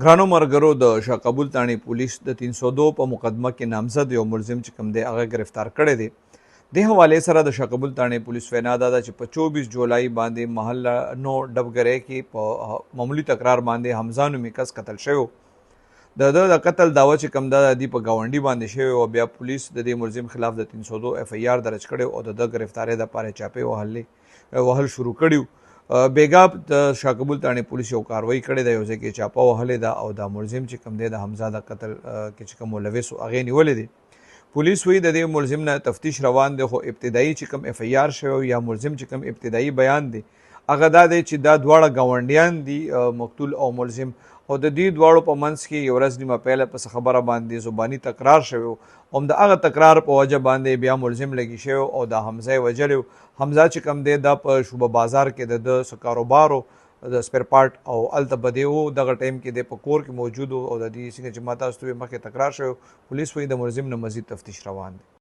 ګرانو ملګرو د شاه قبول تاڼې پولیس د 302 په مقدمه کې نامزد یو ملزم چې کوم دی هغه گرفتار کړی دی. د حوالې سره د شاه قبول تاڼې پولیس وینا دا ده چې په 24 جولای باندې محله نو ډبګرۍ کې په معمولی تکرار باندې حمزه نومي کس قتل شوی. د قتل دعوه چې کوم ده د په گاونډي باندې شوی او بیا پولیس د دې ملزم خلاف د 302 اف ای آر درج کړی او د گرفتارۍ لپاره چاپې وهل شروع کړیو. بیګا د شاه قبول تاڼې پولیس یو کاروایی کړې ده، یو ځای کې چاپه وهلې ده او دا ملزم چې کوم دی د حمزه د قتل کې چې کوم ملوث و هغې نیولې دي. پولیس وایي د دې ملزم نه تفتیش روان دی، خو ابتدایي چې کوم اف ای آر شوی یا ملزم چې کوم ابتدایي بیان دی هغه دا دی چې دا دواړه ګاونډیان دي، مقتول او ملزم، او د دې دواړو په منځ کې یو ورځ نیمه پیله پس خبره باندې زباني تکرار شوی او د هغه تکرار په وجه باندې بیا ملزم لګي شوی او د حمزه وجلی. حمزه چې کوم دی دا په شوبه بازار کې د څه کاروبارو د سپیر پارټ او هلته به دی و دغه ټایم کې دی په کور کې موجود او د دې څنګه چې ما تاسو ته مخکې تکرار شوی. پولیس وایي د ملزم نه مزید تفتیش روان دی.